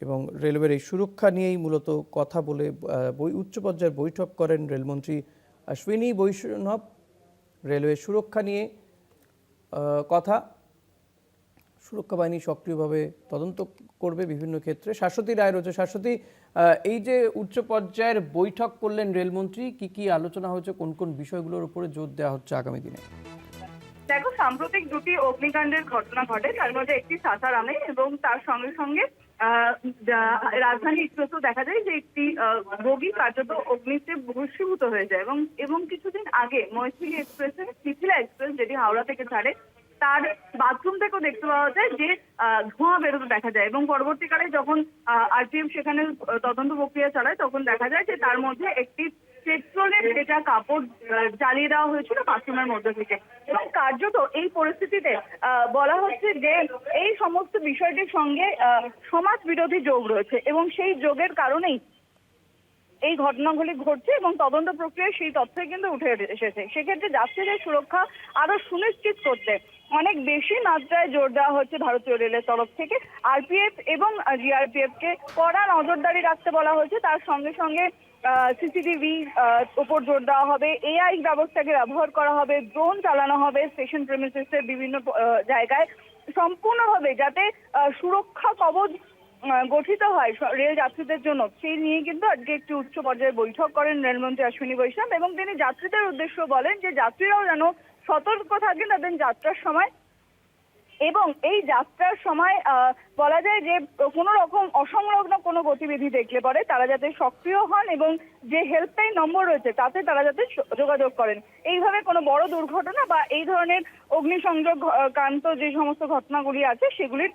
এবং রেলওয়ের এই সুরক্ষা নিয়েই মূলত কথা বলে উচ্চ পর্যায়ের বৈঠক করেন রেলমন্ত্রী অশ্বিনী বৈষ্ণব। রেলওয়ে সুরক্ষা নিয়ে কথা, সুরক্ষা বাহিনী সক্রিয়ভাবে তদন্ত করবে বিভিন্ন ক্ষেত্রে। শাশ্বতী রায় রয়েছে। শাশ্বতী, এই যে উচ্চ পর্যায়ের বৈঠক করলেন রেলমন্ত্রী, কি কি আলোচনা হয়েছে, কোন কোন বিষয়গুলোর উপরে জোর দেওয়া হচ্ছে আগামী দিনে? দেখো, সাম্প্রতিক দুটি অগ্নিকাণ্ডের ঘটনা ঘটে, তার মধ্যে একটি সাসারামে এবং তার সঙ্গে সঙ্গে রাজধানী এক্সপ্রেসও দেখা যায় যে একটি বগি কার্যত অগ্নিতে ভস্মীভূত হয়ে যায়। এবং কিছুদিন আগে মৈথিলী এক্সপ্রেসের মিথিলা এক্সপ্রেস, যেটি হাওড়া থেকে ছাড়ে, তার বাথরুম থেকেও দেখতে পাওয়া যায় যে ধোঁয়া বেরোতে দেখা যায়। এবং পরবর্তীকালে যখন আরপিএফ সেখানে তদন্ত প্রক্রিয়া চালায়, তখন দেখা যায় যে তার মধ্যে একটি পেট্রোলের যেটা কাপড় জ্বালিয়ে দেওয়া হয়েছিল বাথরুমের মধ্যে থেকে। এবং কার্যত এই পরিস্থিতিতে বলা হচ্ছে যে এই সমস্ত বিষয়টির সঙ্গে সমাজ বিরোধী যোগ রয়েছে এবং সেই যোগের কারণেই এই ঘটনাগুলি ঘটছে এবং তদন্ত প্রক্রিয়ায় সেই তথ্যই কিন্তু উঠে এসেছে। সেক্ষেত্রে যাত্রীদের সুরক্ষা আরো সুনিশ্চিত করতে অনেক বেশি মাত্রায় জোর দেওয়া হচ্ছে ভারতীয় রেলের তরফ থেকে। আরপিএফ এবং জিআরপিএফ কে কড়া নজরদারি রাখতে বলা হয়েছে। তার সঙ্গে সঙ্গে সিসিটিভি উপর জোর দেওয়া হবে, এআই ব্যবস্থাকে ব্যবহার করা হবে, ড্রোন চালানো হবে স্টেশন প্রেমিসেসের বিভিন্ন জায়গায়, সম্পূর্ণভাবে যাতে সুরক্ষা কবচ গঠিত হয় রেল যাত্রীদের জন্য। সেই নিয়ে কিন্তু আজকে একটি উচ্চ পর্যায়ে বৈঠক করেন রেলমন্ত্রী অশ্বিনী বৈষ্ণব এবং তিনি যাত্রীদের উদ্দেশ্য বলেন যে যাত্রীরাও যেন সতর্ক থাকেন তাদের যাত্রার সময়। এবং এই যাত্রার সময় বলা যায় যে কোনো রকম অসংলগ্ন কোনো গতিবিধি দেখলে পরে তারা যাতে সক্রিয় হন এবং যে হেল্পলাইন নম্বর রয়েছে তাতে তারা যাতে যোগাযোগ করেন। এইভাবে কোনো বড় দুর্ঘটনা বা এই ধরনের অগ্নিসংযোগ কান্ত যে সমস্ত ঘটনাগুলি আছে সেগুলির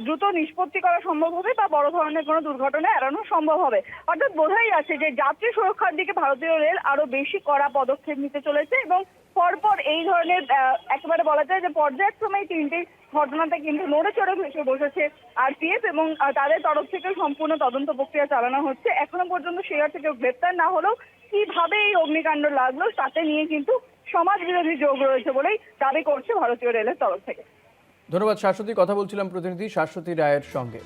দ্রুত নিষ্পত্তি করা সম্ভব হবে বা বড় ধরনের কোনো দুর্ঘটনা এড়ানো সম্ভব হবে। অর্থাৎ বোঝাই যাচ্ছে যে যাত্রী সুরক্ষার দিকে ভারতীয় রেল আরো বেশি কড়া পদক্ষেপ নিতে চলেছে এবং পরপর এই ধরনের একেবারে বলা যায় যে পর্যায়ক্রমে তিনটি ঘটনাতে কিন্তু নড়ে চড়ে ভেসে বসেছে আরপিএফ এবং তাদের তরফ থেকে সম্পূর্ণ তদন্ত প্রক্রিয়া চালানো হচ্ছে। এখনো পর্যন্ত সেই অর্থে কেউ গ্রেপ্তার না হলেও কিভাবে এই অগ্নিকাণ্ড লাগলো তাতে নিয়ে কিন্তু সমাজ বিরোধী যোগ রয়েছে বলেই দাবি করছে ভারতীয় রেলের তরফ থেকে। ধন্যবাদ শাশ্বতী। কথা বলছিলাম প্রতিনিধি শাশ্বতী রায়ের সঙ্গে।